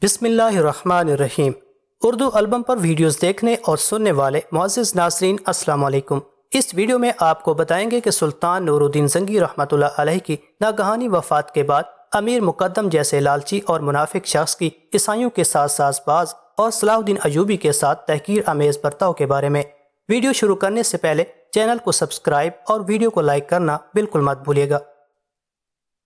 بسم اللہ الرحمن الرحیم۔ اردو البم پر ویڈیوز دیکھنے اور سننے والے معزز ناظرین السلام علیکم۔ اس ویڈیو میں آپ کو بتائیں گے کہ سلطان نور الدین زنگی رحمۃ اللہ علیہ کی ناگہانی وفات کے بعد امیر مقدم جیسے لالچی اور منافق شخص کی عیسائیوں کے ساتھ ساز باز اور صلاح الدین ایوبی کے ساتھ تحقیر آمیز برتاؤ کے بارے میں۔ ویڈیو شروع کرنے سے پہلے چینل کو سبسکرائب اور ویڈیو کو لائک کرنا بالکل مت بھولیے گا۔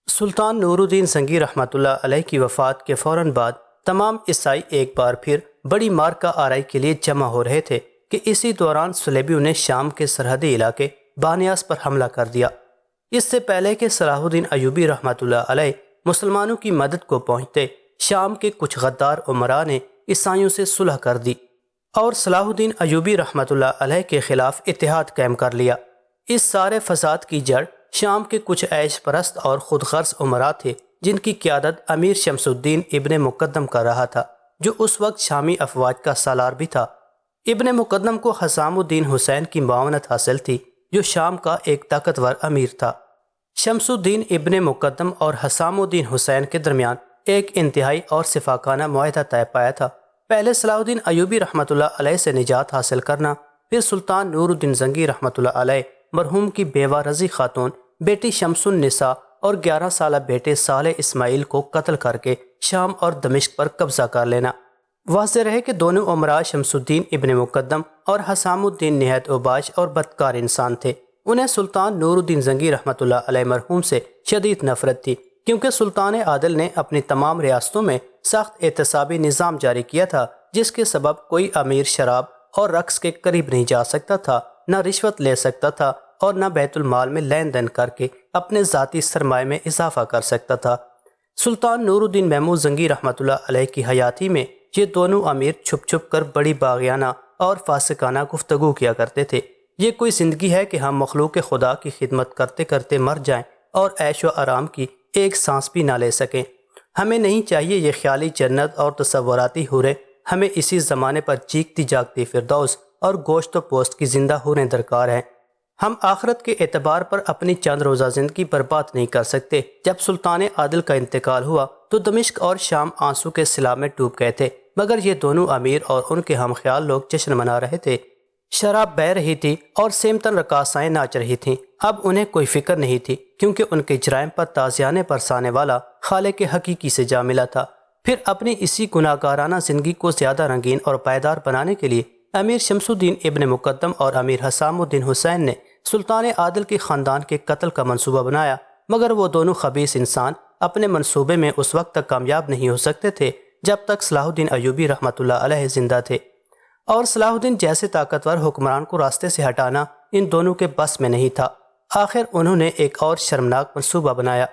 سلطان نور الدین زنگی رحمۃ اللہ علیہ کی وفات کے فوراً بعد تمام عیسائی ایک بار پھر بڑی مارکہ آرائی کے لیے جمع ہو رہے تھے کہ اسی دوران صلیبیوں نے شام کے سرحدی علاقے بانیاس پر حملہ کر دیا۔ اس سے پہلے کہ صلاح الدین ایوبی رحمۃ اللہ علیہ مسلمانوں کی مدد کو پہنچتے، شام کے کچھ غدار عمراء نے عیسائیوں سے صلح کر دی اور صلاح الدین ایوبی رحمۃ اللہ علیہ کے خلاف اتحاد قائم کر لیا۔ اس سارے فساد کی جڑ شام کے کچھ عیش پرست اور خود غرض عمراء تھے جن کی قیادت امیر شمس الدین ابن مقدم کر رہا تھا، جو اس وقت شامی افواج کا سالار بھی تھا۔ ابن مقدم کو حسام الدین حسین کی معاونت حاصل تھی، جو شام کا ایک طاقتور امیر تھا۔ شمس الدین ابن مقدم اور حسام الدین حسین کے درمیان ایک انتہائی اور شفاقانہ معاہدہ طے پایا تھا۔ پہلے صلاح الدین ایوبی رحمۃ اللہ علیہ سے نجات حاصل کرنا، پھر سلطان نور الدین زنگی رحمۃ اللہ علیہ مرحوم کی بیوہ رضی خاتون، بیٹی شمس النساء اور 11 سالہ بیٹے صالح اسماعیل کو قتل کر کے شام اور دمشق پر قبضہ کر لینا۔ واضح رہے کہ دونوں عمراء شمس الدین ابن مقدم اور حسام الدین نہایت اوباش اور بدکار انسان تھے۔ انہیں سلطان نور الدین زنگی رحمۃ اللہ علیہ مرحوم سے شدید نفرت تھی، کیونکہ سلطان عادل نے اپنی تمام ریاستوں میں سخت احتسابی نظام جاری کیا تھا، جس کے سبب کوئی امیر شراب اور رقص کے قریب نہیں جا سکتا تھا، نہ رشوت لے سکتا تھا اور نہ بیت المال میں لین دین کر کے اپنے ذاتی سرمایہ میں اضافہ کر سکتا تھا۔ سلطان نور الدین محمود زنگی رحمۃ اللہ علیہ کی حیاتی میں یہ دونوں امیر چھپ چھپ کر بڑی باغیانہ اور فاسقانہ گفتگو کیا کرتے تھے۔ یہ کوئی زندگی ہے کہ ہم مخلوق خدا کی خدمت کرتے کرتے مر جائیں اور عیش و آرام کی ایک سانس بھی نہ لے سکیں؟ ہمیں نہیں چاہیے یہ خیالی جنت اور تصوراتی حوریں، ہمیں اسی زمانے پر چیختی جاگتی فردوس اور گوشت و پوست کی زندہ حوریں درکار ہیں۔ ہم آخرت کے اعتبار پر اپنی چند روزہ زندگی برباد نہیں کر سکتے۔ جب سلطان عادل کا انتقال ہوا تو دمشق اور شام آنسو کے سیلاب میں ڈوب گئے تھے، مگر یہ دونوں امیر اور ان کے ہم خیال لوگ جشن منا رہے تھے۔ شراب بہہ رہی تھی اور سیمتن رقاصائیں ناچ رہی تھیں۔ اب انہیں کوئی فکر نہیں تھی، کیونکہ ان کے جرائم پر تازیانے برسانے والا خالق حقیقی سے جا ملا تھا۔ پھر اپنی اسی گناہگارانہ زندگی کو زیادہ رنگین اور پائیدار بنانے کے لیے امیر شمس الدین ابن مقدم اور امیر حسام الدین حسین نے سلطان عادل کے خاندان کے قتل کا منصوبہ بنایا، مگر وہ دونوں خبیث انسان اپنے منصوبے میں اس وقت تک کامیاب نہیں ہو سکتے تھے جب تک صلاح الدین ایوبی رحمۃ اللہ علیہ زندہ تھے، اور صلاح الدین جیسے طاقتور حکمران کو راستے سے ہٹانا ان دونوں کے بس میں نہیں تھا۔ آخر انہوں نے ایک اور شرمناک منصوبہ بنایا۔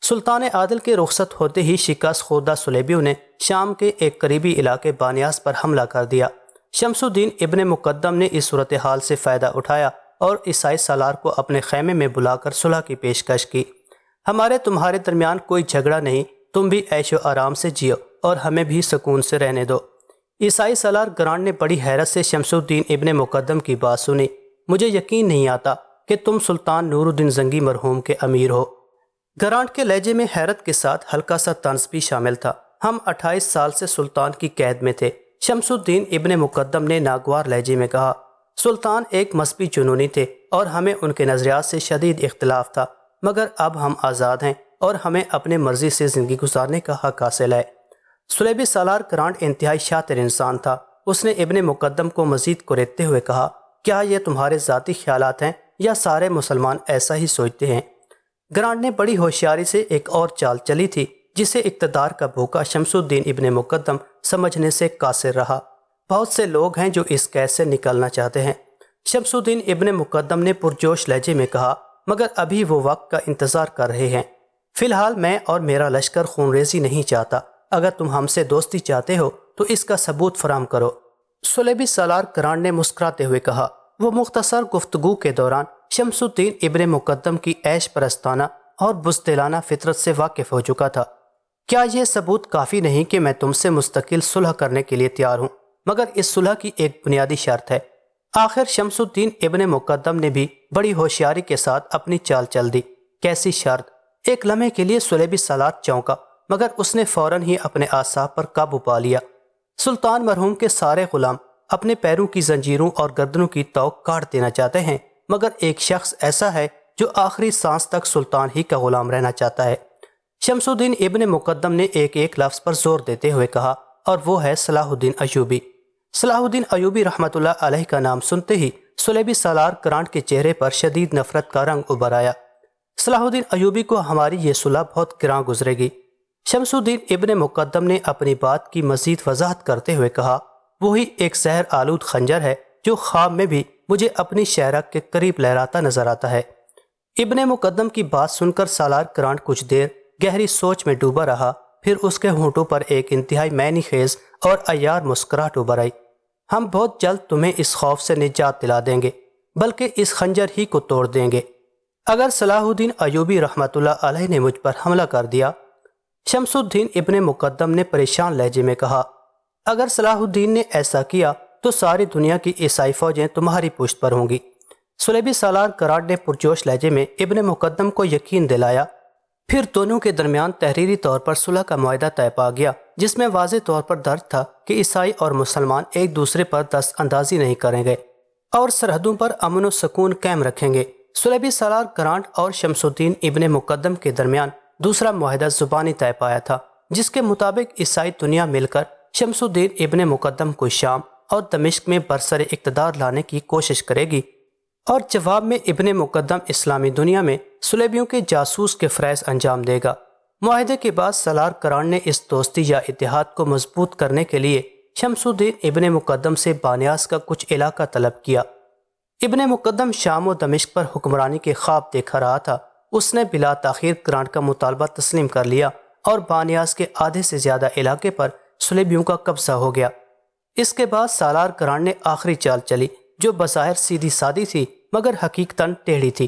سلطان عادل کے رخصت ہوتے ہی شکست خوردہ صلیبیوں نے شام کے ایک قریبی علاقے بانیاس پر حملہ کر دیا۔ شمس الدین ابن مقدم نے اس صورتحال سے فائدہ اٹھایا اور عیسائی سالار کو اپنے خیمے میں بلا کر صلح کی پیشکش کی۔ ہمارے تمہارے درمیان کوئی جھگڑا نہیں، تم بھی عیش و آرام سے جیو اور ہمیں بھی سکون سے رہنے دو۔ عیسائی سالار گرانٹ نے بڑی حیرت سے شمس الدین ابن مقدم کی بات سنی۔ مجھے یقین نہیں آتا کہ تم سلطان نور الدین زنگی مرحوم کے امیر ہو۔ گرانٹ کے لہجے میں حیرت کے ساتھ ہلکا سا طنز بھی شامل تھا۔ ہم 28 سال سے سلطان کی قید میں تھے، شمس الدین ابن مقدم نے ناگوار لہجے میں کہا۔ سلطان ایک مذہبی جنونی تھے اور ہمیں ان کے نظریات سے شدید اختلاف تھا، مگر اب ہم آزاد ہیں اور ہمیں اپنے مرضی سے زندگی گزارنے کا حق حاصل ہے۔ صلیبی سالار گرانٹ انتہائی شاطر انسان تھا۔ اس نے ابن مقدم کو مزید کوریدتے ہوئے کہا، کیا یہ تمہارے ذاتی خیالات ہیں یا سارے مسلمان ایسا ہی سوچتے ہیں؟ گرانٹ نے بڑی ہوشیاری سے ایک اور چال چلی تھی، جسے اقتدار کا بھوکا شمس الدین ابن مقدم سمجھنے سے قاصر رہا۔ بہت سے لوگ ہیں جو اس قید سے نکلنا چاہتے ہیں، شمس الدین ابن مقدم نے پرجوش لہجے میں کہا، مگر ابھی وہ وقت کا انتظار کر رہے ہیں۔ فی الحال میں اور میرا لشکر خون ریزی نہیں چاہتا۔ اگر تم ہم سے دوستی چاہتے ہو تو اس کا ثبوت فراہم کرو۔ صلیبی سالار گرانٹ نے مسکراتے ہوئے کہا۔ وہ مختصر گفتگو کے دوران شمس الدین ابن مقدم کی عیش پرستانہ اور بزدلانہ فطرت سے واقف ہو چکا تھا۔ کیا یہ ثبوت کافی نہیں کہ میں تم سے مستقل صلح کرنے کے لیے تیار ہوں، مگر اس صلح کی ایک بنیادی شرط ہے۔ آخر شمس الدین ابن مقدم نے بھی بڑی ہوشیاری کے ساتھ اپنی چال چل دی۔ کیسی شرط؟ ایک لمحے کے لیے صلیبی سالار چونکا مگر اس نے فوراً ہی اپنے اعصاب پر قابو پا لیا۔ سلطان مرحوم کے سارے غلام اپنے پیروں کی زنجیروں اور گردنوں کی توق کاٹ دینا چاہتے ہیں، مگر ایک شخص ایسا ہے جو آخری سانس تک سلطان ہی کا غلام رہنا چاہتا ہے۔ شمس الدین ابن مقدم نے ایک ایک لفظ پر زور دیتے ہوئے کہا، اور وہ ہے صلاح الدین ایوبی۔ صلاح الدین ایوبی رحمۃ اللہ علیہ کا نام سنتے ہی سلیبی سالار کرانٹ کے چہرے پر شدید نفرت کا رنگ ابھر آیا۔ صلاح الدین ایوبی کو ہماری یہ صلح بہت گراں گزرے گی۔ شمس الدین ابن مقدم نے اپنی بات کی مزید وضاحت کرتے ہوئے کہا، وہی ایک زہر آلود خنجر ہے جو خواب میں بھی مجھے اپنی شہرک کے قریب لہراتا نظر آتا ہے۔ ابن مقدم کی بات سن کر سالار کرانٹ کچھ دیر گہری سوچ میں ڈوبا رہا، پھر اس کے ہونٹوں پر ایک انتہائی معنی خیز اور عیار مسکراہٹ ابھر آئی۔ ہم بہت جلد تمہیں اس خوف سے نجات دلا دیں گے، بلکہ اس خنجر ہی کو توڑ دیں گے، اگر صلاح الدین ایوبی رحمۃ اللہ علیہ نے مجھ پر حملہ کر دیا۔ شمس الدین ابن مقدم نے پریشان لہجے میں کہا، اگر صلاح الدین نے ایسا کیا تو ساری دنیا کی عیسائی فوجیں تمہاری پشت پر ہوں گی۔ سلیبی سالار کرانٹ نے پرجوش لہجے میں ابن مقدم کو یقین دلایا۔ پھر دونوں کے درمیان تحریری طور پر صلح کا معاہدہ طے پا گیا، جس میں واضح طور پر درج تھا کہ عیسائی اور مسلمان ایک دوسرے پر دست اندازی نہیں کریں گے اور سرحدوں پر امن و سکون قائم رکھیں گے۔ سلیبی سالار کرانٹ اور شمس الدین ابن مقدم کے درمیان دوسرا معاہدہ زبانی طے پایا تھا، جس کے مطابق عیسائی دنیا مل کر شمس الدین ابن مقدم کو شام اور دمشق میں برسر اقتدار لانے کی کوشش کرے گی، اور جواب میں ابن مقدم اسلامی دنیا میں سلیبیوں کے جاسوس کے فرائض انجام دے گا۔ معاہدے کے بعد سالار کرانٹ نے اس دوستی یا اتحاد کو مضبوط کرنے کے لیے شمس الدین ابن مقدم سے بانیاس کا کچھ علاقہ طلب کیا۔ ابن مقدم شام و دمشق پر حکمرانی کے خواب دیکھا رہا تھا۔ اس نے بلا تاخیر کرانٹ کا مطالبہ تسلیم کر لیا اور بانیاس کے آدھے سے زیادہ علاقے پر سلیبیوں کا قبضہ ہو گیا۔ اس کے بعد سالار کرانٹ نے آخری چال چلی، جو بظاہر سیدھی سادی تھی مگر حقیقتاً ٹیڑھی تھی،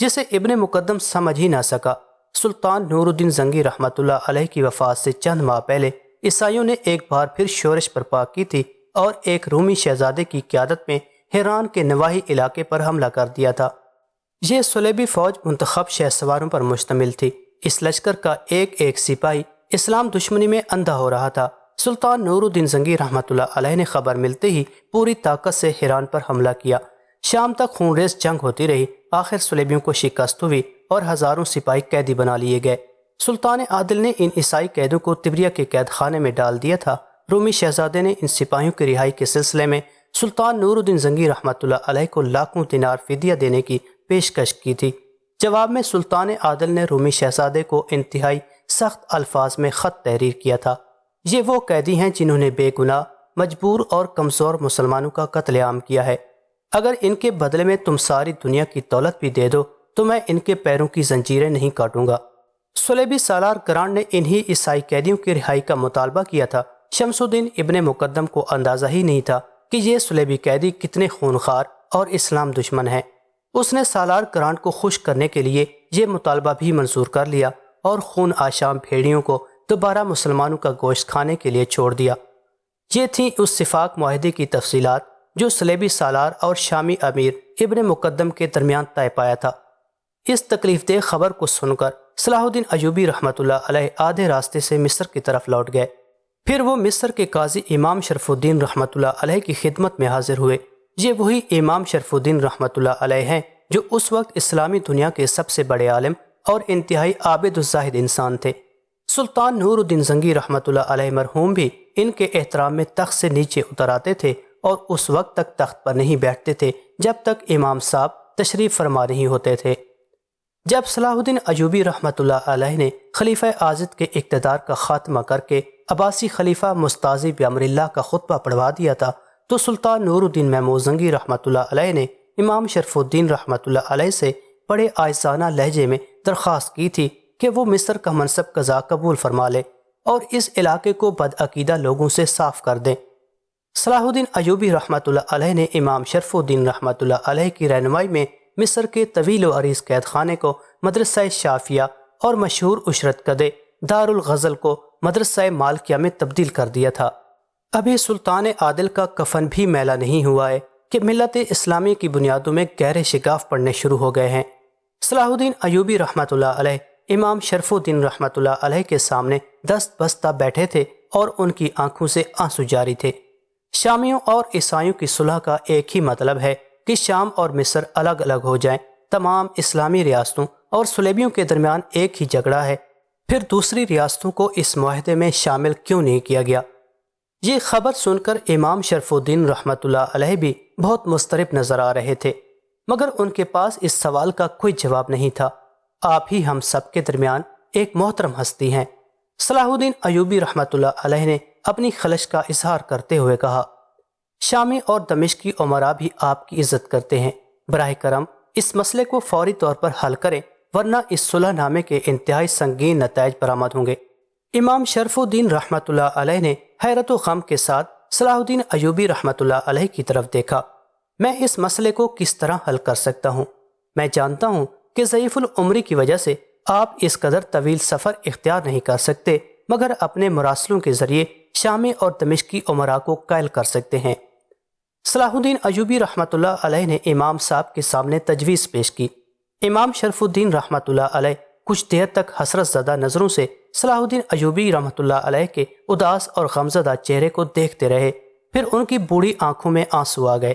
جسے ابن مقدم سمجھ ہی نہ سکا۔ سلطان نور الدین زنگی رحمۃ اللہ علیہ کی وفات سے چند ماہ پہلے عیسائیوں نے ایک بار پھر شورش برپا کی تھی اور ایک رومی شہزادے کی قیادت میں ہیران کے نواحی علاقے پر حملہ کر دیا تھا۔ یہ صلیبی فوج منتخب شہ سواروں پر مشتمل تھی۔ اس لشکر کا ایک ایک سپاہی اسلام دشمنی میں اندھا ہو رہا تھا۔ سلطان نور الدین زنگی رحمۃ اللہ علیہ نے خبر ملتے ہی پوری طاقت سے ہیران پر حملہ کیا۔ شام تک خونریز جنگ ہوتی رہی، آخر صلیبیوں کو شکست ہوئی اور ہزاروں سپاہی قیدی بنا لیے گئے۔ سلطان عادل نے ان عیسائی قیدوں کو تبریہ کے قید خانے میں ڈال دیا تھا۔ رومی شہزادے نے ان سپاہیوں کی رہائی کے سلسلے میں سلطان نور الدین زنگی رحمۃ اللہ علیہ کو لاکھوں دینار فدیہ دینے کی پیشکش کی تھی۔ جواب میں سلطان عادل نے رومی شہزادے کو انتہائی سخت الفاظ میں خط تحریر کیا تھا۔ یہ وہ قیدی ہیں جنہوں نے بے گناہ، مجبور اور کمزور مسلمانوں کا قتل عام کیا ہے۔ اگر ان کے بدلے میں تم ساری دنیا کی دولت بھی دے دو تو میں ان کے پیروں کی زنجیریں نہیں کاٹوں گا۔ صلیبی سالار کرانٹ نے انہی عیسائی قیدیوں کی رہائی کا مطالبہ کیا تھا۔ شمس الدین ابن مقدم کو اندازہ ہی نہیں تھا کہ یہ صلیبی قیدی کتنے خونخوار اور اسلام دشمن ہیں۔ اس نے سالار کرانٹ کو خوش کرنے کے لیے یہ مطالبہ بھی منظور کر لیا اور خون آشام بھیڑیوں کو دوبارہ مسلمانوں کا گوشت کھانے کے لیے چھوڑ دیا۔ یہ تھیں اس اتفاق معاہدے کی تفصیلات جو صلیبی سالار اور شامی امیر ابن مقدم کے درمیان طے پایا تھا۔ اس تکلیف دہ خبر کو سن کر صلاح الدین ایوبی رحمۃ اللہ علیہ آدھے راستے سے مصر کی طرف لوٹ گئے۔ پھر وہ مصر کے قاضی امام شرف الدین رحمۃ اللہ علیہ کی خدمت میں حاضر ہوئے۔ یہ وہی امام شرف الدین رحمۃ اللہ علیہ ہیں جو اس وقت اسلامی دنیا کے سب سے بڑے عالم اور انتہائی عابد و زاہد انسان تھے۔ سلطان نور الدین زنگی رحمۃ اللہ علیہ مرحوم بھی ان کے احترام میں تخت سے نیچے اتر آتے تھے اور اس وقت تک تخت پر نہیں بیٹھتے تھے جب تک امام صاحب تشریف فرما نہیں ہوتے تھے۔ جب صلاح الدین ایوبی رحمۃ اللہ علیہ نے خلیفہ آزد کے اقتدار کا خاتمہ کر کے عباسی خلیفہ مستعظی بامر اللہ کا خطبہ پڑھوا دیا تھا تو سلطان نور الدین محمود زنگی رحمۃ اللہ علیہ نے امام شرف الدین رحمۃ اللہ علیہ سے بڑے عاجزانہ لہجے میں درخواست کی تھی کہ وہ مصر کا منصب قضا قبول فرما لے اور اس علاقے کو بدعقیدہ لوگوں سے صاف کر دیں۔ صلاح الدین ایوبی رحمۃ اللہ علیہ نے امام شرف الدین رحمۃ اللہ علیہ کی رہنمائی میں مصر کے طویل و عریض قید خانے کو مدرسہ شافیہ اور مشہور عشرت کدے دار الغزل کو مدرسہ مالکیہ میں تبدیل کر دیا تھا۔ ابھی سلطان عادل کا کفن بھی میلا نہیں ہوا ہے کہ ملت اسلامی کی بنیادوں میں گہرے شگاف پڑنے شروع ہو گئے ہیں۔ صلاح الدین ایوبی رحمۃ اللہ علیہ امام شرف الدین رحمۃ اللہ علیہ کے سامنے دست بستہ بیٹھے تھے اور ان کی آنکھوں سے آنسو جاری تھے۔ شامیوں اور عیسائیوں کی صلح کا ایک ہی مطلب ہے کہ شام اور مصر الگ الگ ہو جائیں۔ تمام اسلامی ریاستوں اور صلیبیوں کے درمیان ایک ہی جھگڑا ہے، پھر دوسری ریاستوں کو اس معاہدے میں شامل کیوں نہیں کیا گیا؟ یہ خبر سن کر امام شرف الدین رحمۃ اللہ علیہ بھی بہت مضطرب نظر آ رہے تھے، مگر ان کے پاس اس سوال کا کوئی جواب نہیں تھا۔ آپ ہی ہم سب کے درمیان ایک محترم ہستی ہیں۔ صلاح الدین ایوبی رحمۃ اللہ علیہ نے اپنی خلش کا اظہار کرتے ہوئے کہا، شامی اور دمشقی امراء بھی آپ کی عزت کرتے ہیں، براہ کرم اس مسئلے کو فوری طور پر حل کریں، ورنہ اس صلح نامے کے انتہائی سنگین نتائج برآمد ہوں گے۔ امام شرف الدین رحمۃ اللہ علیہ نے حیرت و غم کے ساتھ صلاح الدین ایوبی رحمۃ اللہ علیہ کی طرف دیکھا۔ میں اس مسئلے کو کس طرح حل کر سکتا ہوں؟ میں جانتا ہوں کہ ضعیف العمری کی وجہ سے آپ اس قدر طویل سفر اختیار نہیں کر سکتے، مگر اپنے مراسلوں کے ذریعے شامی اور دمشقی امراء کو قائل کر سکتے ہیں۔ صلاح الدین ایوبی رحمۃ اللہ علیہ نے امام صاحب کے سامنے تجویز پیش کی۔ امام شرف الدین رحمۃ اللہ علیہ کچھ دیر تک حسرت زدہ نظروں سے صلاح الدین ایوبی رحمۃ اللہ علیہ کے اداس اور غمزدہ چہرے کو دیکھتے رہے، پھر ان کی بوڑھی آنکھوں میں آنسو آ گئے۔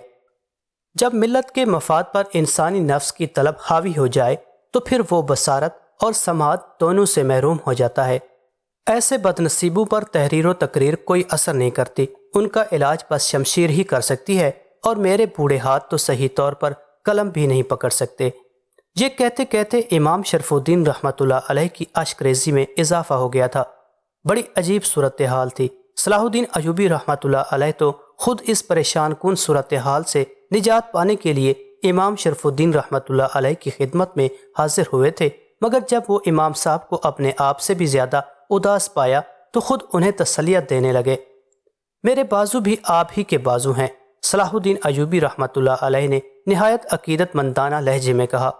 جب ملت کے مفاد پر انسانی نفس کی طلب حاوی ہو جائے تو پھر وہ بصارت اور سماعت دونوں سے محروم ہو جاتا ہے۔ ایسے بد نصیبوں پر تحریر و تقریر کوئی اثر نہیں کرتی، ان کا علاج بس شمشیر ہی کر سکتی ہے، اور میرے بوڑھے ہاتھ تو صحیح طور پر قلم بھی نہیں پکڑ سکتے۔ یہ کہتے کہتے امام شرف الدین رحمۃ اللہ علیہ کی اشک ریزی میں اضافہ ہو گیا تھا۔ بڑی عجیب صورتحال تھی۔ صلاح الدین ایوبی رحمۃ اللہ علیہ تو خود اس پریشان کن صورتحال سے نجات پانے کے لیے امام شرف الدین رحمۃ اللہ علیہ کی خدمت میں حاضر ہوئے تھے، مگر جب وہ امام صاحب کو اپنے آپ سے بھی زیادہ اداس پایا تو خود انہیں تسلیت دینے لگے۔ میرے بازو بھی آپ ہی کے بازو ہیں، صلاح الدین ایوبی رحمۃ اللہ علیہ نے نہایت عقیدت مندانہ لہجے میں کہا،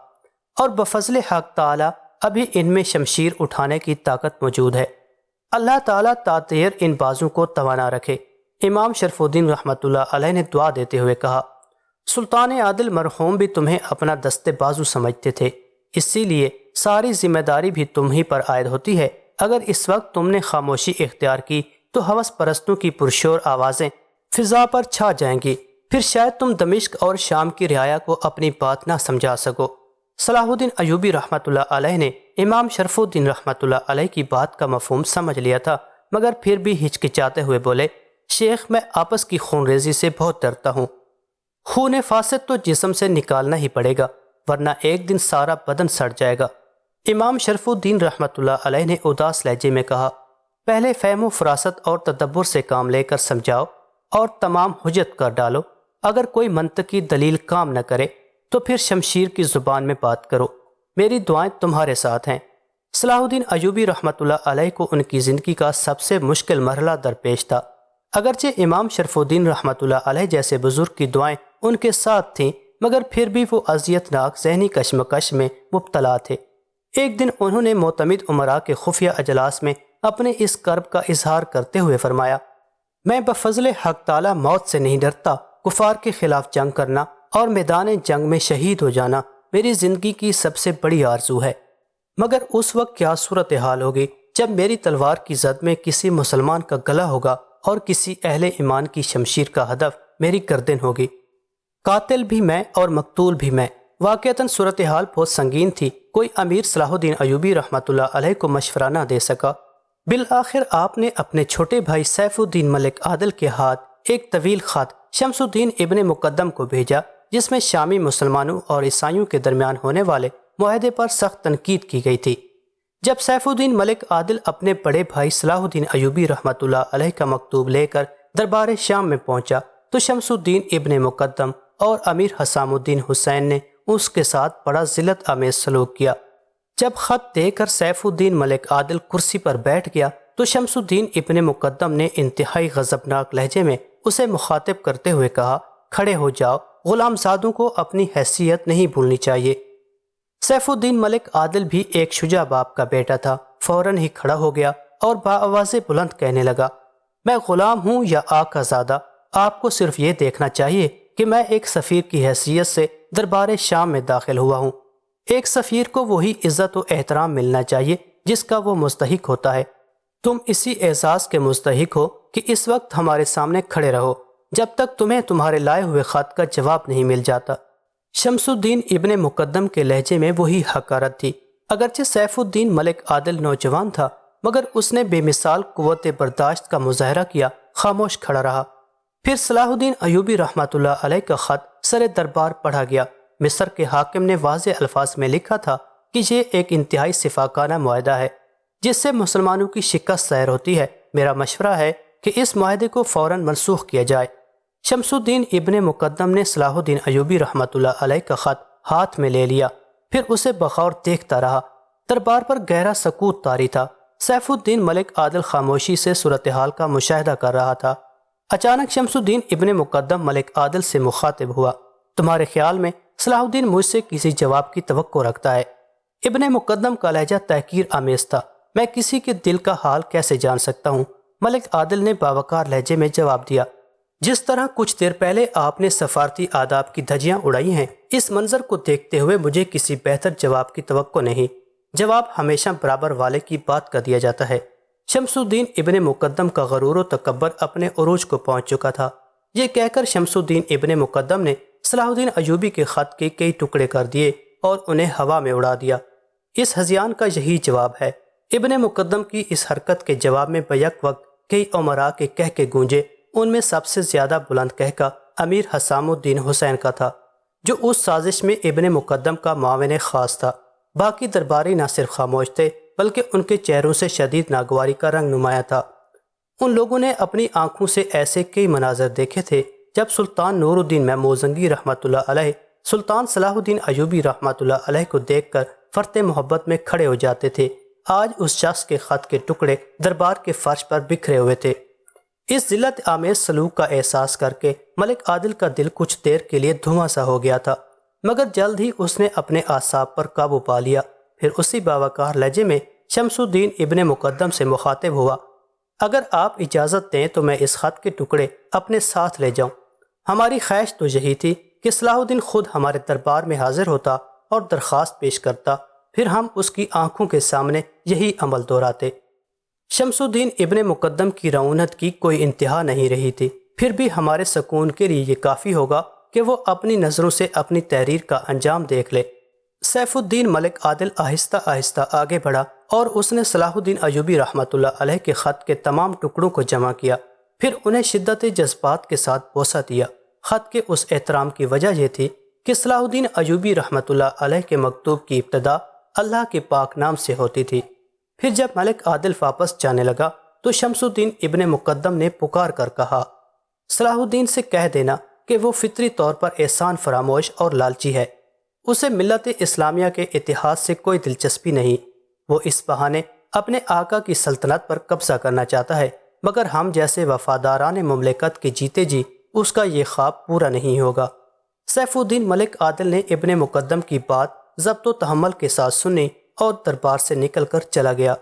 اور بفضل حق تعالی ابھی ان میں شمشیر اٹھانے کی طاقت موجود ہے۔ اللہ تعالیٰ تاتیر ان بازو کو توانا رکھے۔ امام شرف الدین رحمۃ اللہ علیہ نے دعا دیتے ہوئے کہا، سلطان عادل مرحوم بھی تمہیں اپنا دست بازو سمجھتے تھے، اسی لیے ساری ذمہ داری بھی تم ہی پر عائد ہوتی ہے۔ اگر اس وقت تم نے خاموشی اختیار کی تو ہوس پرستوں کی پرشور آوازیں فضا پر چھا جائیں گی، پھر شاید تم دمشق اور شام کی رعایا کو اپنی بات نہ سمجھا سکو۔ صلاح الدین ایوبی رحمۃ اللہ علیہ نے امام شرف الدین رحمۃ اللہ علیہ کی بات کا مفہوم سمجھ لیا تھا، مگر پھر بھی ہچکچاتے ہوئے بولے، شیخ میں آپس کی خون ریزی سے بہت ڈرتا ہوں۔ خون فاسد تو جسم سے نکالنا ہی پڑے گا، ورنہ ایک دن سارا بدن سڑ جائے گا۔ امام شرف الدین رحمۃ اللہ علیہ نے اداس لہجے میں کہا، پہلے فہم و فراست اور تدبر سے کام لے کر سمجھاؤ اور تمام حجت کر ڈالو۔ اگر کوئی منطقی دلیل کام نہ کرے تو پھر شمشیر کی زبان میں بات کرو۔ میری دعائیں تمہارے ساتھ ہیں۔ صلاح الدین ایوبی رحمۃ اللہ علیہ کو ان کی زندگی کا سب سے مشکل مرحلہ درپیش تھا۔ اگرچہ امام شرف الدین رحمۃ اللہ علیہ جیسے بزرگ کی دعائیں ان کے ساتھ تھیں، مگر پھر بھی وہ اذیت ناک ذہنی کشمکش میں مبتلا تھے۔ ایک دن انہوں نے معتمد امراء کے خفیہ اجلاس میں اپنے اس کرب کا اظہار کرتے ہوئے فرمایا، میں بفضل حق تعالی موت سے نہیں ڈرتا، کفار کے خلاف جنگ کرنا اور میدان جنگ میں شہید ہو جانا میری زندگی کی سب سے بڑی آرزو ہے۔ مگر اس وقت کیا صورتحال ہوگی جب میری تلوار کی زد میں کسی مسلمان کا گلا ہوگا اور کسی اہل ایمان کی شمشیر کا ہدف میری گردن ہوگی، قاتل بھی میں اور مقتول بھی میں۔ واقعتاً صورتحال بہت سنگین تھی، کوئی امیر صلاح الدین ایوبی رحمۃ اللہ علیہ کو مشورہ نہ دے سکا۔ بالآخر آپ نے اپنے چھوٹے بھائی سیف الدین ملک عادل کے ہاتھ ایک طویل خط شمس الدین ابن مقدم کو بھیجا، جس میں شامی مسلمانوں اور عیسائیوں کے درمیان ہونے والے معاہدے پر سخت تنقید کی گئی تھی۔ جب سیف الدین ملک عادل اپنے بڑے بھائی صلاح الدین ایوبی رحمۃ اللہ علیہ کا مکتوب لے کر دربار شام میں پہنچا تو شمس الدین ابن مقدم اور امیر حسام الدین حسین نے اس کے ساتھ بڑا ذلت آمیز سلوک کیا۔ جب خط دے کر سیف الدین ملک عادل کرسی پر بیٹھ گیا تو شمس الدین ابن مقدم نے انتہائی غضبناک لہجے میں اسے مخاطب کرتے ہوئے کہا، کھڑے ہو جاؤ، غلام زادوں کو اپنی حیثیت نہیں بھولنی چاہیے۔ سیف الدین ملک عادل بھی ایک شجاع باپ کا بیٹا تھا، فوراً ہی کھڑا ہو گیا اور باآواز بلند کہنے لگا، میں غلام ہوں یا آقا زادہ، آپ کو صرف یہ دیکھنا چاہیے کہ میں ایک سفیر کی حیثیت سے دربار شام میں داخل ہوا ہوں۔ ایک سفیر کو وہی عزت و احترام ملنا چاہیے جس کا وہ مستحق ہوتا ہے۔ تم اسی اعزاز کے مستحق ہو کہ اس وقت ہمارے سامنے کھڑے رہو جب تک تمہیں تمہارے لائے ہوئے خط کا جواب نہیں مل جاتا۔ شمس الدین ابن مقدم کے لہجے میں وہی حقارت تھی۔ اگرچہ سیف الدین ملک عادل نوجوان تھا مگر اس نے بے مثال قوت برداشت کا مظاہرہ کیا، خاموش کھڑا رہا۔ پھر صلاح الدین ایوبی رحمۃ اللہ علیہ کا خط سر دربار پڑھا گیا۔ مصر کے حاکم نے واضح الفاظ میں لکھا تھا کہ یہ ایک انتہائی شفاقانہ معاہدہ ہے جس سے مسلمانوں کی شکست ظاہر ہوتی ہے۔ میرا مشورہ ہے کہ اس معاہدے کو فوراً منسوخ کیا جائے۔ شمس الدین ابن مقدم نے صلاح الدین ایوبی رحمۃ اللہ علیہ کا خط ہاتھ میں لے لیا، پھر اسے بغور دیکھتا رہا۔ دربار پر گہرا سکوت طاری تھا۔ سیف الدین ملک عادل خاموشی سے صورتحال کا مشاہدہ کر رہا تھا۔ اچانک شمس الدین ابن مقدم ملک عادل سے مخاطب ہوا، تمہارے خیال میں صلاح الدین مجھ سے کسی جواب کی توقع رکھتا ہے؟ ابن مقدم کا لہجہ تحقیر آمیز تھا۔ میں کسی کے دل کا حال کیسے جان سکتا ہوں؟ ملک عادل نے باوقار لہجے میں جواب دیا، جس طرح کچھ دیر پہلے آپ نے سفارتی آداب کی دھجیاں اڑائی ہیں، اس منظر کو دیکھتے ہوئے مجھے کسی بہتر جواب کی توقع نہیں۔ جواب ہمیشہ برابر والے کی بات کا دیا جاتا ہے۔ شمس الدین ابن مقدم کا غرور و تکبر اپنے عروج کو پہنچ چکا تھا۔ یہ کہہ کر شمس الدین ابن مقدم نے صلاح الدین ایوبی کے خط کے کئی ٹکڑے کر دیے اور انہیں ہوا میں اڑا دیا۔ اس ہذیان کا یہی جواب ہے۔ ابن مقدم کی اس حرکت کے جواب میں بیک وقت کئی امراء کے کہہ کے گونجے۔ ان میں سب سے زیادہ بلند کہہ کا امیر حسام الدین حسین کا تھا، جو اس سازش میں ابن مقدم کا معاون خاص تھا۔ باقی درباری نہ صرف خاموش تھے بلکہ ان کے چہروں سے شدید ناگواری کا رنگ نمایاں تھا۔ ان لوگوں نے اپنی آنکھوں سے ایسے کئی مناظر دیکھے تھے جب سلطان نور الدین محمود رحمۃ اللہ علیہ سلطان صلاح الدین ایوبی رحمۃ اللہ علیہ کو دیکھ کر فرط محبت میں کھڑے ہو جاتے تھے۔ آج اس شخص کے خط کے ٹکڑے دربار کے فرش پر بکھرے ہوئے تھے۔ اس ذلت آمیز سلوک کا احساس کر کے ملک عادل کا دل کچھ دیر کے لیے دھواں سا ہو گیا تھا، مگر جلد ہی اس نے اپنے اعصاب پر قابو پا لیا۔ پھر اسی باوقار لہجے میں شمس الدین ابن مقدم سے مخاطب ہوا، اگر آپ اجازت دیں تو میں اس خط کے ٹکڑے اپنے ساتھ لے جاؤں۔ ہماری خواہش تو یہی تھی کہ صلاح الدین خود ہمارے دربار میں حاضر ہوتا اور درخواست پیش کرتا، پھر ہم اس کی آنکھوں کے سامنے یہی عمل دہراتے۔ شمس الدین ابن مقدم کی رعونت کی کوئی انتہا نہیں رہی تھی، پھر بھی ہمارے سکون کے لیے یہ کافی ہوگا کہ وہ اپنی نظروں سے اپنی تحریر کا انجام دیکھ لے۔ سیف الدین ملک عادل آہستہ آہستہ آگے بڑھا اور اس نے صلاح الدین ایوبی رحمۃ اللہ علیہ کے خط کے تمام ٹکڑوں کو جمع کیا، پھر انہیں شدت جذبات کے ساتھ بوسہ دیا۔ خط کے اس احترام کی وجہ یہ تھی کہ صلاح الدین ایوبی رحمۃ اللہ علیہ کے مکتوب کی ابتدا اللہ کے پاک نام سے ہوتی تھی۔ پھر جب ملک عادل واپس جانے لگا تو شمس الدین ابن مقدم نے پکار کر کہا، صلاح الدین سے کہہ دینا کہ وہ فطری طور پر احسان فراموش اور لالچی ہے، اسے ملت اسلامیہ کے اتحاد سے کوئی دلچسپی نہیں، وہ اس بہانے اپنے آقا کی سلطنت پر قبضہ کرنا چاہتا ہے، مگر ہم جیسے وفاداران مملکت کے جیتے جی اس کا یہ خواب پورا نہیں ہوگا۔ سیف الدین ملک عادل نے ابن مقدم کی بات ضبط و تحمل کے ساتھ سنی اور دربار سے نکل کر چلا گیا۔